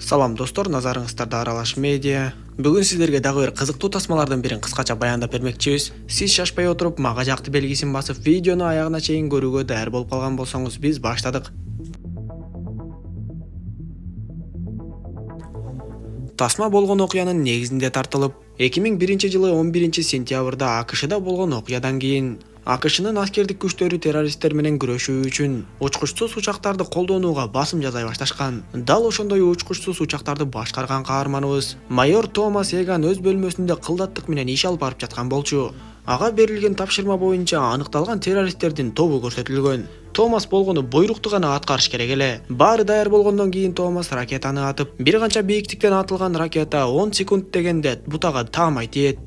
Салам достор, назарыңыздарда Аралаш медиа. Бүгін сіздерге дагы бир кызыктуу тасмалардан бирин кыскача баяндап бермекчибиз. Сиз шашпай отуруп, мага жакты белгисин басып, видеону аягына чейин көрүүгө даяр болуп калган болсоңуз, биз баштадык. Тасма болгон окуянын негизинде тартылып, 2001-жылы 11-сентябрда АКШда болгон окуядан кийин АКШнын аскердик күчтөрү террористтер менен күрөшүү үчүн учкучсуз учактарды колдонууга басым жасай башташкан. Дал ошондой учкучсуз учактарды башкарган каарманыбыз майор Томас Еган өз бөлмөсүндө кылдаттык менен иш алып барып жаткан болчу. Ага берилген тапшырма боюнча аныкталган террористтердин тобу көрсөтүлгөн. Томас болгону буйрукту гана аткарыш керек эле. Баары даяр болгондон кийин Томас ракетаны атып, бир канча бийиктиктен атылган ракета 10 секунд дегенде бутага таамай тиет.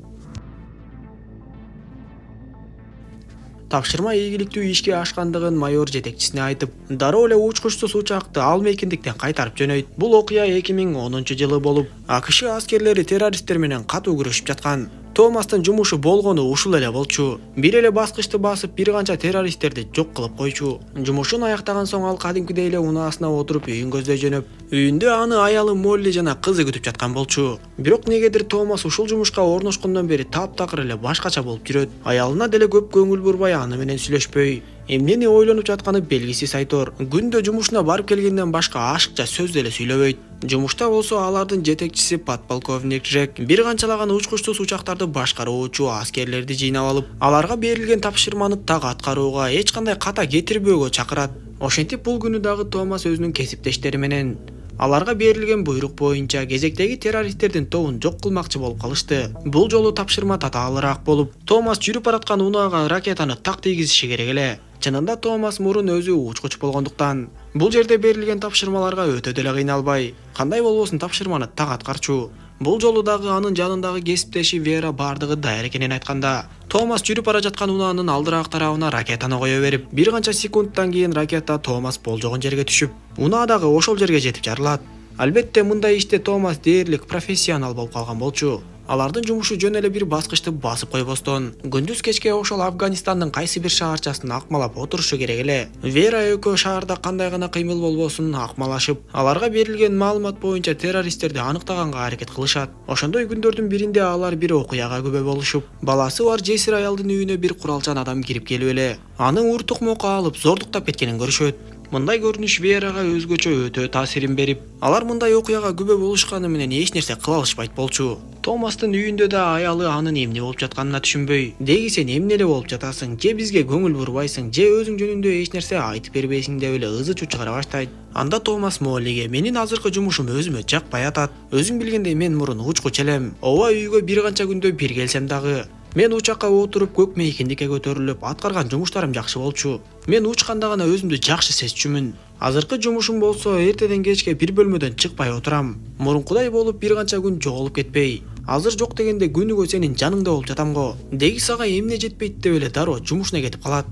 Тапшырма ийгиликтүү ишке ашкандыгын майор жетекчисине айтып, дароо эле учкучсуз учакты ал мейкиндиктен кайтарып жөнөйт. Бул окуя 2010-жылы болуп, АКШ аскерлери террористтер менен катуу күрөшүп жаткан. Томастын жумушу болгону ушул эле болчу. Бир эле баскычты басып, бир канча террористтерди жок кылып койчу. Жумушун аяктаган соң ал кадимкидей эле унаасына отуруп үйүн көздөй жөнөп, үйүндө аны аялы Молли жана кызы күтүп жаткан болчу. Бирок негедир Томас ушул жумушка орношкондон бери таптакыр эле башкача болуп жүрөт. Аялына деле көп көңүл бурбай, аны менен сүйлөшпөй, эмнени ойлонуп жатканы белгисиз айтор. Күндө жумушуна барып келгенден башка ашыкча сөз деле сүйлөбөйт. Жумушта болсо алардын жетекчиси подполковник Жек бир канчалаган учкучсуз учактарды башкаруучу аскерлерди жыйнап алып, аларга берилген тапшырманы так аткарууга, эч кандай ката кетирбөөгө чакырат. Ошентип бул күнү дагы Томас өзүнүн кесиптештери менен аларга берилген буйрук боюнча кезектеги террористтердин тобун жок кылмакчы болуп калышты. Бул жолу тапшырма татаалыраак болуп, Томас жүрүп бараткан унаага ракетаны так тийгизиши керек эле. Чынында Томас мурун өзү учкуч болгондуктан бул жерде берилген тапшырмаларга өтө деле кыйналбай, кандай болбосун тапшырманы так аткарчу. Бул жолу дагы анын жанындагы кесиптеши Вера бардыгы даяр экенин айтканда, Томас жүрүп бара жаткан унаанын алдыраак тарабына ракетаны кое берип, бир канча секундтан кийин ракета Томас болжогон жерге түшүп, унаа дагы ошол жерге жетип жарылат. Албетте мындай иште Томас дээрлик профессионал болуп калган болчу. Алардын жумушу жөн эле бир баскычты басып койбостон, күндүз кечке ошол Афганистандын кайсы бир шаарчасын акмалап отурушу керек эле. Вера экөө шаарда кандай гана кыймыл болбосун акмалашып, аларга берилген маалымат боюнча террористтерди аныктаганга аракет кылышат. Ошондой күндөрдүн биринде алар бир окуяга күбө болушуп, баласы бар жесир аялдын үйүнө бир куралчан адам кирип келип эле аны уртук мока алып зордуктап кеткенин көрүшөт. Мындай көрүнүш Верага өзгөчө өтө таасирин берип, алар мындай окуяга күбө болушканы менен эч нерсе кыла алышпайт болчу. Томастын үйүндө да аялы анын эмне болуп жатканына түшүнбөй, "Деги сен эмне эле болуп жатасың? Же бизге көңүл бурбайсың, же өзүң жөнүндө эч нерсе айтып бербейсиң" деп эле ызы чуу чыгара баштайт. Анда Томас Моллиге "Менин азыркы жумушум өзүмө жакпай атат. Өзүң билгендей мен мурун учкуч элем. Ооба үйгө бир канча күндө бир келсем дагы, мен учакка отуруп көк мейкиндикке көтөрүлүп, аткарган жумуштарым жакшы болчу. Мен учканда гана өзүмдү жакшы сезчүмүн. Азыркы жумушум болсо эртеден кечке бир бөлмөдөн чыкпай отурам. Мурункудай болуп бир канча күн жоголуп кетпей. Азыр жок дегенде күнүгө сенин жаныңда болуп жатам го. Деги сага эмне жетпейт деп эле дароо жумушуна кетип калат."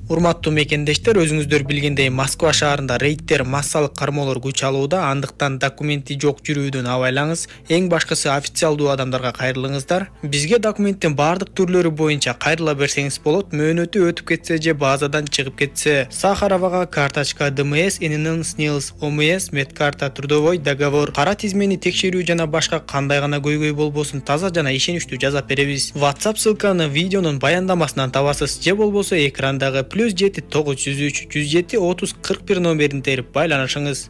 Урматтуу мекендештер, өзүңүздөр билгендей Москва шаарында рейдтер, массалык кармоолор күч алууда, андыктан документи жок жүрүүдөн абайлаңыз. Эң башкысы официалдуу адамдарга кайрылыңыздар. Бизге документтин баардык түрлөрү боюнча кайрыла берсеңиз болот. Мөөнөтү өтүп кетсе же базадан чыгып кетсе, Сахаровага карточка, ДМС, ИНН, СНИЛС, ОМС, медкарта, трудовой договор, кара тизмени текшерүү жана башка кандай гана көйгөй болбосун таза жана ишеничтүү жазап беребиз. WhatsApp ссылканы видеонун баяндамасынан табасыз, же болбосо экрандагы +7 903 107 30 41 номерин терип байланышыңыз.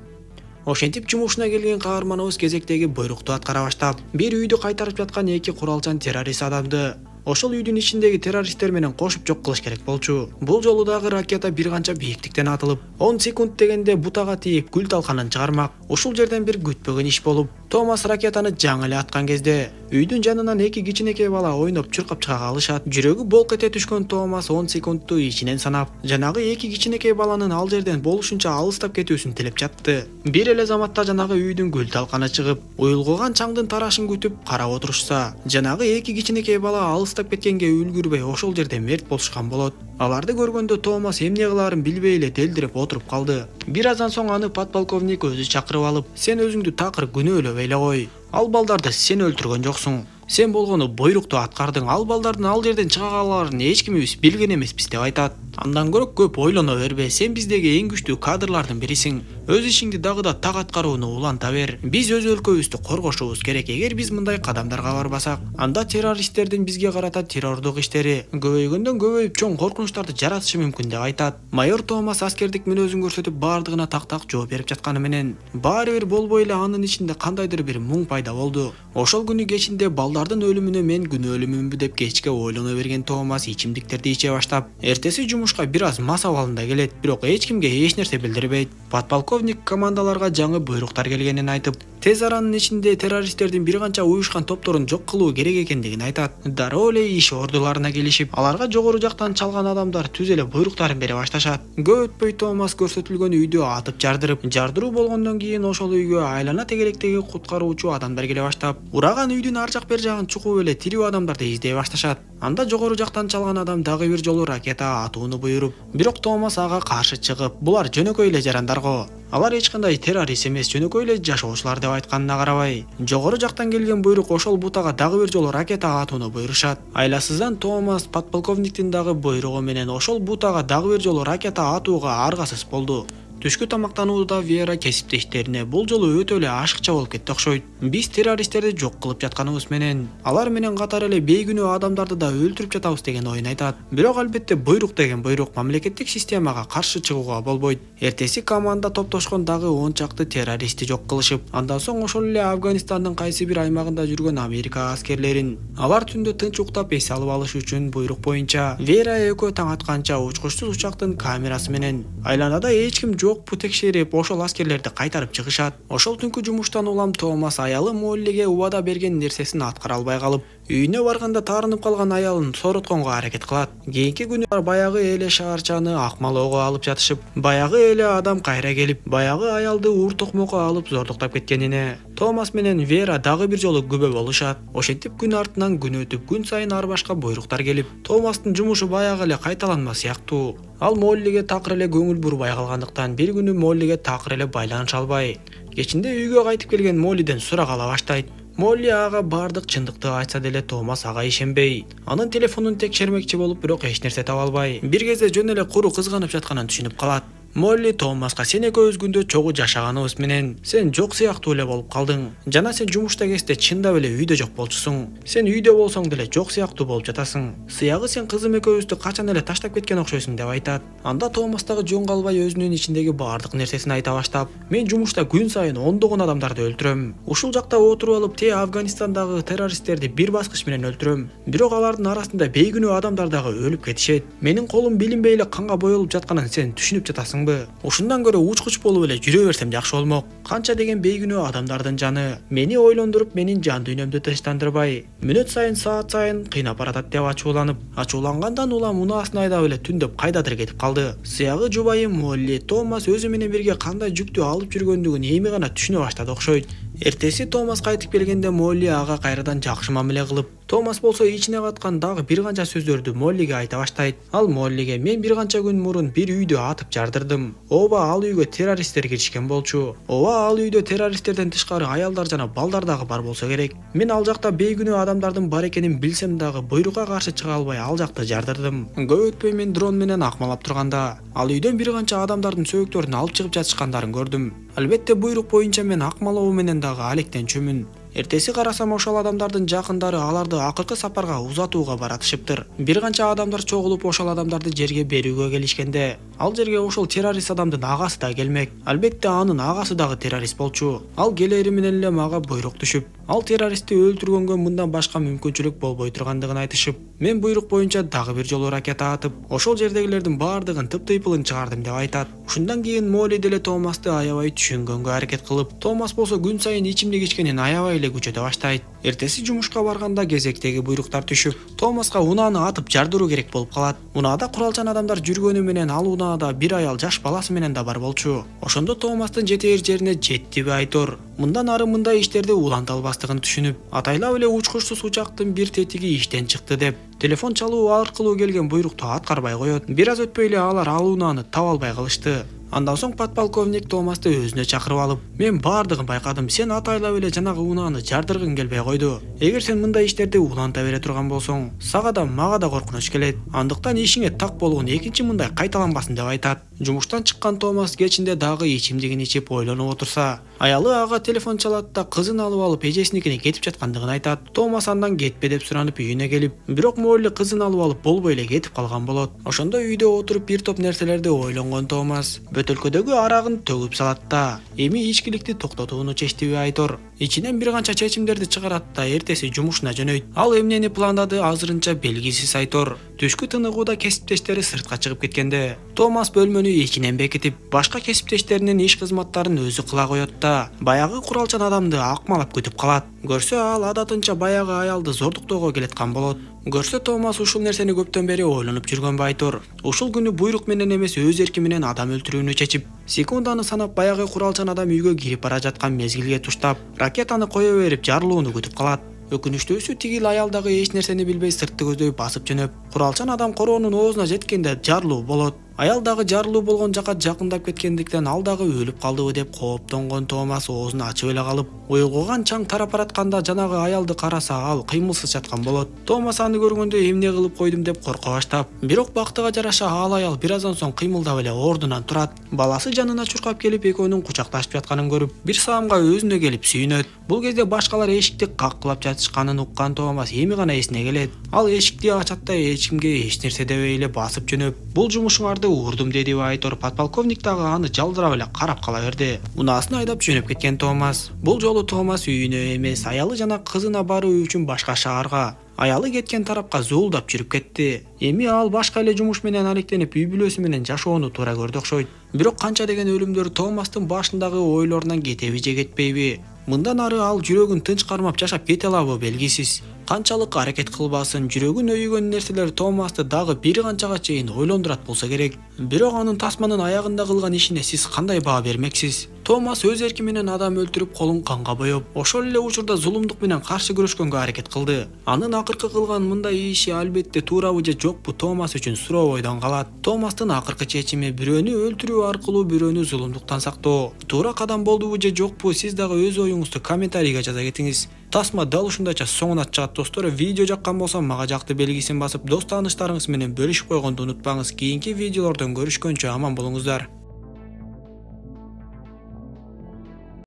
Ошентип жумушуна келген каарманыбыз кезектеги буйрукту аткара баштап, бир үйдү кайтарып жаткан эки куралчан террорист адамды ошол үйдүн ичиндеги террористтер менен кошуп жок кылыш керек болчу. Бул жолу дагы ракета бир канча бийиктиктен атылып, 10 секунд дегенде бутага тийип күл талканын чыгармак. Ушул жерден бир күтпөгөн иш болуп, Томас ракетаны жаңы эле аткан кезде үйдүн жанынан эки кичинекей бала ойноп чуркап чыга калышат. Жүрөгү болк эте түшкөн Томас 10 секундту ичинен санап, жанагы эки кичинекей баланын ал жерден болушунча алыстап кетүүсүн тилеп жатты. Бир эле заматта жанагы үйдүн күл талканы чыгып, уюлгуган чаңдын тарашын күтүп карап отурушса, жанагы эки кичинекей бала алыстап кеткенге үлгүрбөй ошол жерде мерт болушкан болот. Аларды көргөндө Томас эмне кылаарын билбей эле делдирип отуруп калды. Бир аздан соң аны подполковник өзү чакырып алып, "Сен өзүңдү такыр күнөөлөбөй эле кой. Ал балдарды сен өлтүргөн жоксуң. Сен болгону буйрукту аткардың, ал балдардын ал жерден чыга калаарын эч кимибиз билген эмеспиз деп айтат. Андан көрө көп ойлоно бербе, сен биздеги эң күчтүү кадрлардын бирисиң. Өз ишиңди дагы да так аткарууну уланта бер. Биз өз өлкөбүздү коргошубуз керек. Эгер биз мындай кадамдарга барбасак, анда террористтердин бизге карата террордук иштери көбөйгөндөн көбөйүп чоң коркунучтарды жаратышы мүмкүн деп айтат. Майор Томас аскердик мүнөзүн көрсөтүп бардыгына так жооп берип жатканы менен баары бир болбой эле анын ичинде кандайдыр бир муң пайда болду. Ошол күнү кечинде балдардын өлүмүнө мен күнөөлүүмүнбү деп кечке ойлоно берген Томас ичимдиктерди иче баштап, эртеси жумушка бир аз мас абалында келет, бирок эч кимге эч нерсе билдирбейт. Подполковник командаларга жаңы буйруктар келгенин айтып, тез аранын ичинде террористтердин бир канча уюшкан топторун жок кылуу керек экендигин айтат. Дароо эле иш ордуларына келишип, аларга жогору жактан чалган адамдар түз эле буйруктарын бере башташат. Көп өтпөй Томас көрсөтүлгөн үйдү атып жардыруу болгондон кийин ошол үйгө айлана тегеректеги куткаруучу адамдар келе баштап, ураган үйдүн ар жак бер жагын чукуп эле тирүү адамдарды издей башташат. Анда жогору жактан чалган адам дагы бир жолу ракета атууну буйруп, бирок Томас ага каршы чыгып, булар жөнөкөй эле жарандар го. Алар эч кандай террорист эмес, жөнөкөй эле жашоочулар деп айтканына карабай, жогору жактан келген буйрук ошол бутага дагы бир жолу ракета атууну буйрушат. Айласыздан Томас подполковниктин дагы буйругу менен ошол бутага дагы бир жолу ракета атууга аргасыз болду. Түшкү тамактанууда Вера кесиптештерине бул жолу өтө эле ашыкча болуп кетти окшойт. Биз террористтерди жок кылып жатканыбыз менен, алар менен катар эле бейгүнөө адамдарды да өлтүрүп жатабыз деген оюн айтат. Бирок албетте буйрук деген буйрук, мамлекеттик системага каршы чыгууга болбойт. Эртеси команда топтошкон дагы 10 чакты террористти жок кылышып, андан соң ошол эле Афганистандын кайсы бир аймагында жүргөн Америка аскерлерин алар түндө тынч уктап эс алып алыш үчүн буйрук боюнча Вера экөө таң атканча учкучсуз учактын камерасы менен айланада эч ким жокпу текшерип, ошол аскерлерди кайтарып чыгышат. Ошол түнкү жумуштан улам Томас аялы Моллиге убада берген нерсесин аткара албай калып, үйүнө барганда таарынып калган аялын соротконго аракет кылат. Кийинки күнү баягы эле шаарчаны акмалоого алып жатышып, баягы эле адам кайра келип, баягы аялды уур токмокко алып зордуктап кеткенине Томас менен Вера дагы бир жолу күбө болушат. Ошентип күн артынан күн өтүп, күн сайын ар башка буйруктар келип, Томастын жумушу баягы эле кайталанма сыяктуу. Ал Моллиге такыр эле көңүл бурбай калгандыктан бир күнү Моллиге такыр эле байланыша албай, кечинде үйгө кайтып келген Моллиден сурак ала баштайт. Молли ага бардык чындыкты айтса деле Томас ага ишенбей, анын телефонун текшермекчи болуп, бирок эч нерсе таба албай, бир кезде жөн эле куру кызганып жатканын түшүнүп калат. Молли Томаска сен экөөбүз күндө чогуу жашаганыбыз менен сен жок сыяктуу эле болуп калдың. Жана сен жумушта кезде чындап эле үйдө жок болчусуң. Сен үйдө болсоң деле жок сыяктуу болуп жатасың. Сыягы сен кызым экөөбүздү качан эле таштап кеткен окшойсуң деп айтат. Анда Томас дагы жөн калбай өзүнүн ичиндеги бардык нерсесин айта баштап, мен жумушта күн сайын ондогон адамдарды өлтүрөм. Ушул жакта отуруп алып те Афганистандагы террористтерди бир баскыч менен өлтүрөм. Бирок алардын арасында бейгүнөө адамдар дагы өлүп кетишет. Менин колум билинбей эле канга боелуп жатканын сен түшүнүп жатасың. Ушундан көрө учкуч болуп эле жүрө берсем жакшы болмок. Канча деген бейгүнөө адамдардын жаны мени ойлондуруп, менин жан дүйнөмдү тынчтандырбай, мүнөт сайын саат сайын кыйнап баратат деп ачуулангандан улам унаасын айдап эле түндөп кайдадыр кетип калды. Сыягы жубайым Молли Томас өзү менен бирге кандай жүктү алып жүргөндүгүн эми гана түшүнө баштады окшойт. Эртеси Томас кайтып келгенде Молли ага кайрадан жакшы мамиле кылып, Томас болсо ичине каткан дагы бир канча сөздөрдү Моллиге айта баштайт. Ал Моллиге мен бир канча күн мурун бир үйдү атып жардырдым. Ооба ал үйгө террористтер киришкен болчу. Ооба ал үйдө террористтерден тышкары аялдар жана балдар дагы бар болсо керек. Мен ал жакта бейгүнөө адамдардын бар экенин билсем дагы буйрукка каршы чыга албай ал жакты жардырдым. Көп өтпөй мен дрон менен акмалап турганда ал үйдөн бир канча адамдардын сөөктөрүн алып чыгып жатышкандарын көрдүм. Албетте буйрук боюнча мен акмалоо менен дагы алектенчүмүн. Эртеси карасам ошол адамдардын жакындары аларды акыркы сапарга узатууга баратышыптыр. Бир канча адамдар чогулуп ошол адамдарды жерге берүүгө келишкенде, ал жерге ошол террорист адамдын агасы да келмек. Албетте анын агасы дагы террорист болчу. Ал келери менен эле мага буйрук түшүп, ал террористти өлтүргөнгө мындан башка мүмкүнчүлүк болбой тургандыгын айтышып, мен буйрук боюнча дагы бир жолу ракета атып, ошол жердегилердин бардыгын тыптыйпылын чыгардым деп айтат. Ушундан кийин Молли деле Томасты аябай түшүнгөнгө аракет кылып, Томас болсо күн сайын ичимдик ичкенин аябай эле күчөтө баштайт. Эртеси жумушка барганда кезектеги буйруктар түшүп, Томаска унааны атып жардыруу керек болуп калат. Унаада куралчан адамдар жүргөнү менен ал унаада бир аял жаш баласы менен да бар болчу. Ошондо Томастын жетээр жерине жеттиби айтор. Мындан ары мындай иштерди уланта албастыгын түшүнүп, атайлап эле учкучсуз учактын бир тетиги иштен чыкты деп телефон чалуу аркылуу келген буйрукту аткарбай коет. Бир аз өтпөй эле алар ал унааны таба албай калышты. Андан соң подполковник Томасты өзүнө чакырып алып, мен бардыгын байкадым, сен атайлап эле жанагы унааны жардыргың келбей койду. Эгер сен мындай иштерди уланта бере турган болсоң, сага да мага да коркунуч келет. Андыктан ишиңе так болгон экинчи мындай кайталанбасын деп айтат. Жумуштан чыккан Томас кечинде дагы ичимдигин ичип ойлонуп отурса, аялы ага телефон чалат да кызын алып алып эжесиникине кетип жаткандыгын айтат. Томас андан кетпе деп суранып үйүнө келип, бирок могул кызын алып алып болбой эле кетип калган болот. Ошондо үйдө отуруп бир топ нерселерди ойлонгон Томас бөтөлкөдөгү арагын төгүп салат да, эми ичкиликти токтотууну чечтиби Айтор. Ичинен бир канча чечимдерди чыгарат да эртеси жумушуна жөнөйт. Ал эмнени пландады азырынча белгисиз Айтор. Түшкү тыныгууда кесиптештери сыртка чыгып кеткенде, Томас бөлмөнү ичинен бекитип, башка кесиптештеринин иш кызматтарын өзү кыла коет да, баягы куралчан адамды акмалап күтүп калат. Көрсө ал адатынча баягы аялды зордуктоого келаткан болот. Көрсө Томас ушул нерсени көптөн бери ойлонуп жүргөн Айтор. Ушул күнү буйрук менен эмес өз эрки менен адам өлтүрүүнү чечип, секунданы санап баягы куралчан адам үйгө кирип бара жаткан мезгилге туштап, ракетаны кое берип жарылууну күтүп калат. Өкүнүчтүүсү тигил аял дагы эч нерсени билбей сыртты көздөй басып жөнөп, куралчан адам короонун оозуна жеткенде жарылуу болот. Аял дагы жарылуу болгон жака жакындап кеткендиктен ал дагы өлүп калдыбы деп кооптонгон Томас оозун ачып эле калып, уйгуган чаң тарап баратканда жанагы аялды караса ал кыймылсыз жаткан болот. Томас аны көргөндө эмне кылып койдум деп корко баштап, бирок бактыга жараша ал аял бир аздан соң кыймылдап эле ордунан турат. Баласы жанына чуркап келип экөөнүн кучакташып жатканын көрүп, бир саамга өзүнө келип сүйүнөт. Бул кезде башкалар эшикти каккылап жатышканын уккан Томас эми гана эсине келет. Ал эшикти ачат да эч кимге эч нерсе дебей эле басып жөнөп, бул жумушуңарды урдум деди Айтор. Подполковник дагы аны жалдырап эле карап кала берди. Унаасын айдап жөнөп кеткен Томас. Бул жолу Томас үйүнө эмес, аялы жана кызына баруу үчүн башка шаарга, аялы кеткен тарапка зуулдап жүрүп кетти. Эми ал башка эле жумуш менен алектенип үй бүлөсү менен жашоону туура көрдү окшойт. Бирок канча деген өлүмдөр Томастын башындагы ойлорунан кетеби же кетпейби? Мындан ары ал жүрөгүн тынч кармап жашап кете алабы белгисиз. Канчалык аракет кылбасын, жүрөгүн өйгөн нерселер Томасты дагы бир канчага чейин ойлондурат болсо керек. Бирок анын тасманын аягында кылган ишине сиз кандай баа бермексиз? Томас өз эрки менен адам өлтүрүп колун канга боеп, ошол эле учурда зулумдук менен каршы күрөшкөнгө аракет кылды. Анын акыркы кылган мындай иши албетте туурабы же жокпу Томас үчүн суроо ойдон калат. Томастын акыркы чечими бирөөнү өлтүрүү аркылуу бирөөнү зулумдуктан сактоо туура кадам болдубу же жокпу? Сиз дагы өз оюңузду комментарийге жаза кетиңиз. Тасма дал ушундайча соңуна чыгат достор. Видео жаккан болсо мага жакты белгисин басып, дос тааныштарыңыз менен бөлүшүп койгонду унутпаңыз. Кийинки видеолордон көрүшкөнчө аман болуңуздар.